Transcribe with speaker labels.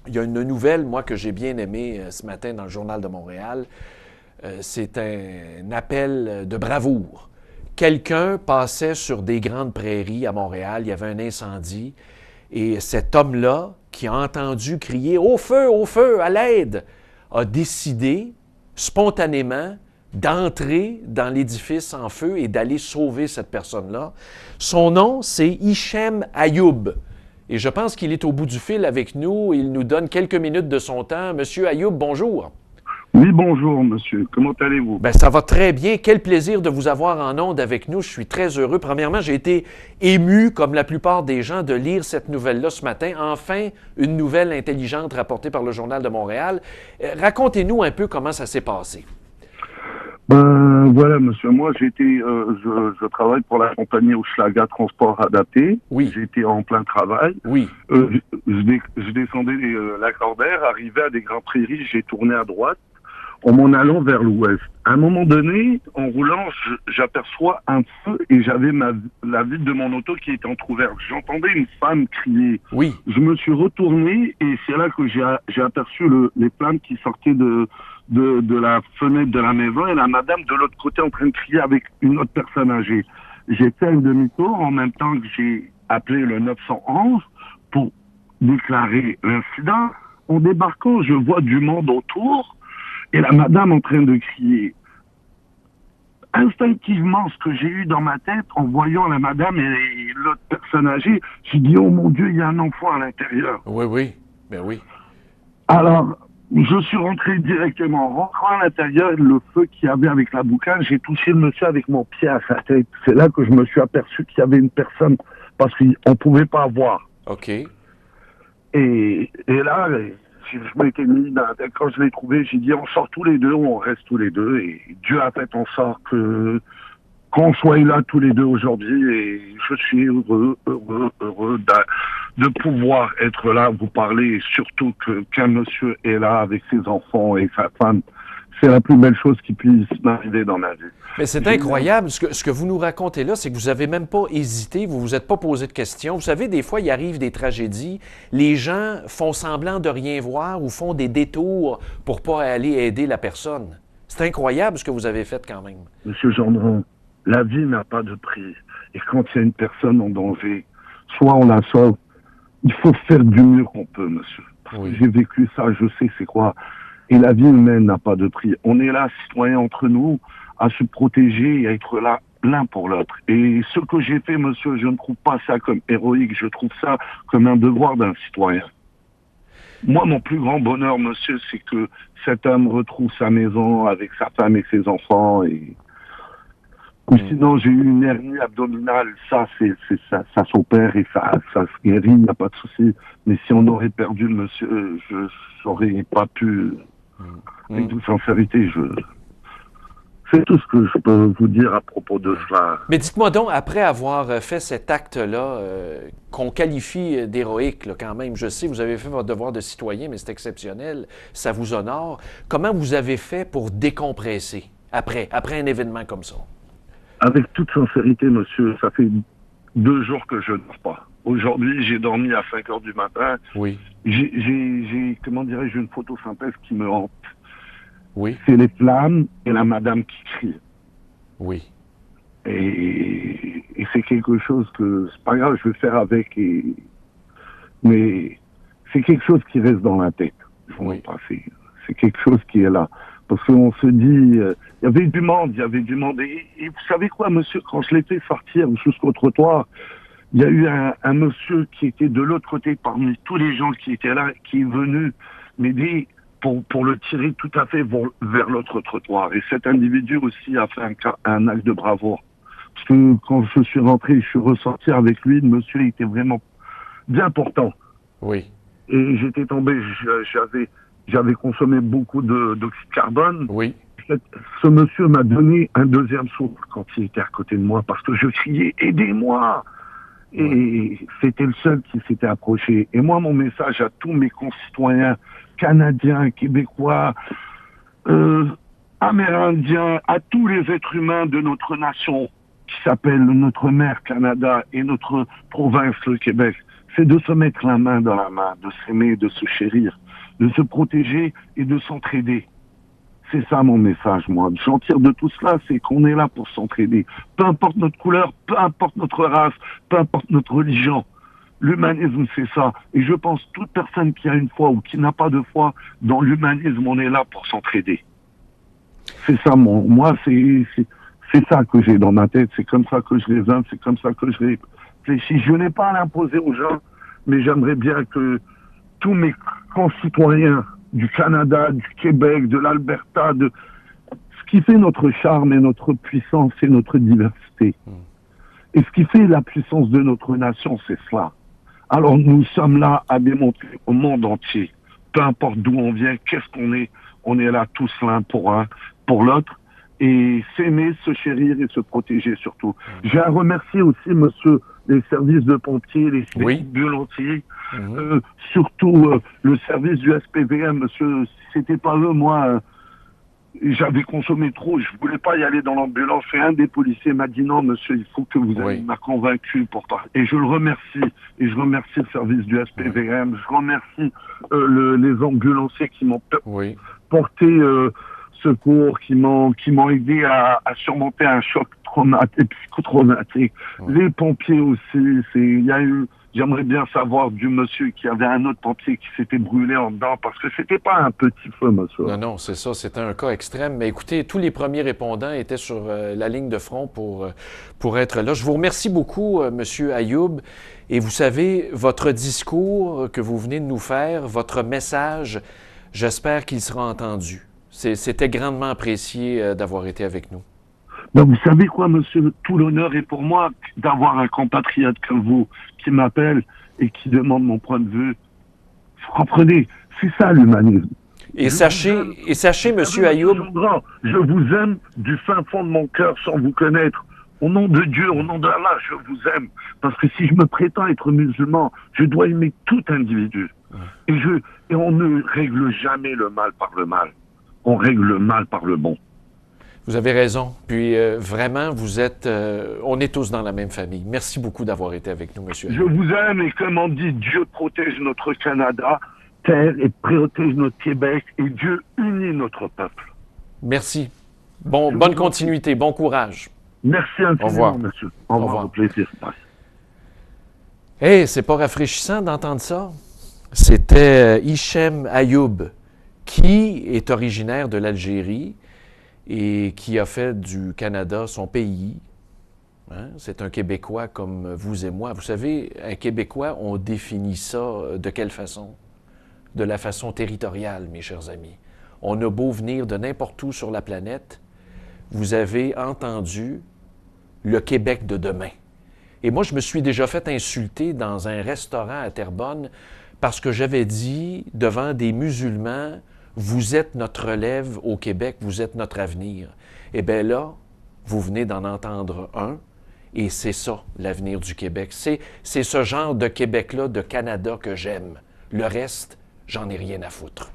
Speaker 1: Il y a une nouvelle, moi, que j'ai bien aimée ce matin dans le Journal de Montréal. C'est un appel de bravoure. Quelqu'un passait sur des grandes prairies à Montréal, il y avait un incendie, et cet homme-là, qui a entendu crier au feu, à l'aide, a décidé spontanément d'entrer dans l'édifice en feu et d'aller sauver cette personne-là. Son nom, c'est Hichem Ayoub. Et je pense qu'il est au bout du fil avec nous. Il nous donne quelques minutes de son temps. Monsieur Ayoub, bonjour.
Speaker 2: Oui, bonjour, monsieur. Comment allez-vous?
Speaker 1: Ben, ça va très bien. Quel plaisir de vous avoir en onde avec nous. Je suis très heureux. Premièrement, j'ai été ému, comme la plupart des gens, de lire cette nouvelle-là ce matin. Enfin, une nouvelle intelligente rapportée par le Journal de Montréal. Racontez-nous un peu comment ça s'est passé.
Speaker 2: Ben, voilà, monsieur. Moi, je travaille pour la compagnie Hochelaga Transport Adapté.
Speaker 1: Oui.
Speaker 2: J'étais en plein travail.
Speaker 1: Oui.
Speaker 2: Je descendais la Cordère, arrivé à des grandes prairies, j'ai tourné à droite en m'en allant vers l'ouest. À un moment donné, en roulant, j'aperçois un feu et j'avais la vitre de mon auto qui était entrouverte. J'entendais une femme crier.
Speaker 1: Oui.
Speaker 2: Je me suis retourné et c'est là que j'ai aperçu les flammes qui sortaient de la fenêtre de la maison et la madame de l'autre côté en train de crier avec une autre personne âgée. J'ai fait un demi-tour en même temps que j'ai appelé le 911 pour déclarer l'incident. En débarquant, je vois du monde autour et la madame en train de crier. Instinctivement, ce que j'ai eu dans ma tête en voyant la madame et l'autre personne âgée, j'ai dit, oh mon Dieu, il y a un enfant à l'intérieur.
Speaker 1: Oui, oui. Ben oui.
Speaker 2: Alors, je suis rentré directement. En rentrant à l'intérieur, le feu qu'il y avait avec la boucane, j'ai touché le monsieur avec mon pied à sa tête. C'est là que je me suis aperçu qu'il y avait une personne, parce qu'on ne pouvait pas voir.
Speaker 1: OK.
Speaker 2: Et là, je m'étais mis, quand je l'ai trouvé, j'ai dit, on sort tous les deux, on reste tous les deux. Et Dieu a fait en sorte qu'on soit là tous les deux aujourd'hui. Et je suis heureux de pouvoir être là, vous parler, et surtout qu'un monsieur est là avec ses enfants et sa femme. C'est la plus belle chose qui puisse m'arriver dans ma vie.
Speaker 1: Mais c'est incroyable. Ce que vous nous racontez là, c'est que vous n'avez même pas hésité, vous ne vous êtes pas posé de questions. Vous savez, des fois, il arrive des tragédies. Les gens font semblant de rien voir ou font des détours pour pas aller aider la personne. C'est incroyable ce que vous avez fait quand même.
Speaker 2: Monsieur Gendron, la vie n'a pas de prix. Et quand il y a une personne en danger, soit on la sauve, il faut faire du mieux qu'on peut, monsieur.
Speaker 1: Oui.
Speaker 2: J'ai vécu ça, je sais c'est quoi. Et la vie humaine n'a pas de prix. On est là, citoyens entre nous, à se protéger et à être là l'un pour l'autre. Et ce que j'ai fait, monsieur, je ne trouve pas ça comme héroïque, je trouve ça comme un devoir d'un citoyen. Moi, mon plus grand bonheur, monsieur, c'est que cet homme retrouve sa maison avec sa femme et ses enfants. Ou sinon, j'ai eu une hernie abdominale, ça s'opère et ça se guérit, il n'y a pas de souci. Mais si on aurait perdu le monsieur, je n'aurais pas pu, avec toute sincérité, c'est tout ce que je peux vous dire à propos de cela.
Speaker 1: Mais dites-moi donc, après avoir fait cet acte-là, qu'on qualifie d'héroïque là, quand même, je sais, vous avez fait votre devoir de citoyen, mais c'est exceptionnel, ça vous honore. Comment vous avez fait pour décompresser après un événement comme ça?
Speaker 2: Avec toute sincérité, monsieur, ça fait 2 jours que je ne dors pas. Aujourd'hui, j'ai dormi à 5 heures du matin.
Speaker 1: Oui.
Speaker 2: Comment dirais-je, une photosynthèse qui me hante.
Speaker 1: Oui.
Speaker 2: C'est les flammes et la madame qui crie.
Speaker 1: Oui.
Speaker 2: Et c'est quelque chose que, c'est pas grave, je vais faire avec. Mais c'est quelque chose qui reste dans la tête.
Speaker 1: Oui.
Speaker 2: C'est quelque chose qui est là. Parce qu'on se dit, il y avait du monde. Et vous savez quoi, monsieur, quand je l'ai fait sortir jusqu'au trottoir, il y a eu un monsieur qui était de l'autre côté parmi tous les gens qui étaient là, qui est venu m'aider pour le tirer tout à fait vers l'autre trottoir. Et cet individu aussi a fait un acte de bravoure. Parce que quand je suis rentré, je suis ressorti avec lui, le monsieur était vraiment bien portant.
Speaker 1: Oui.
Speaker 2: Et j'étais tombé, j'avais consommé beaucoup d'oxyde de carbone.
Speaker 1: Oui.
Speaker 2: Ce monsieur m'a donné un deuxième souffle quand il était à côté de moi, parce que je criais « Aidez-moi !» Et c'était le seul qui s'était approché. Et moi, mon message à tous mes concitoyens, Canadiens, Québécois, Amérindiens, à tous les êtres humains de notre nation, qui s'appelle notre mère Canada et notre province, le Québec, c'est de se mettre la main dans la main, de s'aimer, de se chérir, de se protéger et de s'entraider. C'est ça mon message, moi. J'en tire de tout cela, c'est qu'on est là pour s'entraider. Peu importe notre couleur, peu importe notre race, peu importe notre religion. L'humanisme, c'est ça. Et je pense toute personne qui a une foi ou qui n'a pas de foi, dans l'humanisme, on est là pour s'entraider. C'est ça, moi, c'est ça que j'ai dans ma tête. C'est comme ça que je raisonne, c'est comme ça que je réfléchis. Je n'ai pas à l'imposer aux gens, mais j'aimerais bien que tous mes concitoyens du Canada, du Québec, de l'Alberta, ce qui fait notre charme et notre puissance et notre diversité. Et ce qui fait la puissance de notre nation, c'est cela. Alors nous sommes là à démontrer au monde entier, peu importe d'où on vient, qu'est-ce qu'on est, on est là tous l'un pour l'autre, et s'aimer, se chérir et se protéger surtout. J'ai à remercier aussi, monsieur, les services de pompiers, les ambulanciers, surtout le service du SPVM, monsieur, si c'était pas eux, moi, j'avais consommé trop, je voulais pas y aller dans l'ambulance, et un des policiers m'a dit non, monsieur, il faut que vous ayez m'a convaincu pour parler. Et je le remercie, et je remercie le service du SPVM, je remercie les ambulanciers qui m'ont porté secours, qui m'ont aidé à surmonter un choc psychotraumatique. Les pompiers aussi, j'aimerais bien savoir du monsieur qui avait un autre pompier qui s'était brûlé en dedans, parce que c'était pas un petit feu, monsieur.
Speaker 1: Non, non, c'est ça, c'était un cas extrême. Mais écoutez, tous les premiers répondants étaient sur la ligne de front pour être là. Je vous remercie beaucoup, monsieur Ayoub. Et vous savez, votre discours que vous venez de nous faire, votre message, j'espère qu'il sera entendu. C'était grandement apprécié d'avoir été avec nous.
Speaker 2: Ben, vous savez quoi, monsieur, tout l'honneur est pour moi d'avoir un compatriote comme vous qui m'appelle et qui demande mon point de vue. Vous comprenez? C'est ça l'humanisme.
Speaker 1: Et sachez, monsieur Ayoub...
Speaker 2: Je vous aime du fin fond de mon cœur sans vous connaître. Au nom de Dieu, au nom d'Allah, je vous aime. Parce que si je me prétends être musulman, je dois aimer tout individu. Et on ne règle jamais le mal par le mal. On règle le mal par le bon.
Speaker 1: Vous avez raison. Puis vraiment, on est tous dans la même famille. Merci beaucoup d'avoir été avec nous, monsieur.
Speaker 2: Je vous aime et comme on dit, Dieu protège notre Canada, terre et protège notre Québec et Dieu unit notre peuple.
Speaker 1: Merci. Bonne continuité, bon courage.
Speaker 2: Merci infiniment, monsieur. Au revoir. Au plaisir.
Speaker 1: Hey, c'est pas rafraîchissant d'entendre ça? C'était Hichem Ayoub, qui est originaire de l'Algérie et qui a fait du Canada son pays. Hein? C'est un Québécois comme vous et moi. Vous savez, un Québécois, on définit ça de quelle façon? De la façon territoriale, mes chers amis. On a beau venir de n'importe où sur la planète, vous avez entendu le Québec de demain. Et moi, je me suis déjà fait insulter dans un restaurant à Terrebonne parce que j'avais dit devant des musulmans, vous êtes notre relève au Québec, vous êtes notre avenir. Eh bien là, vous venez d'en entendre un, et c'est ça, l'avenir du Québec. C'est ce genre de Québec-là, de Canada que j'aime. Le reste, j'en ai rien à foutre.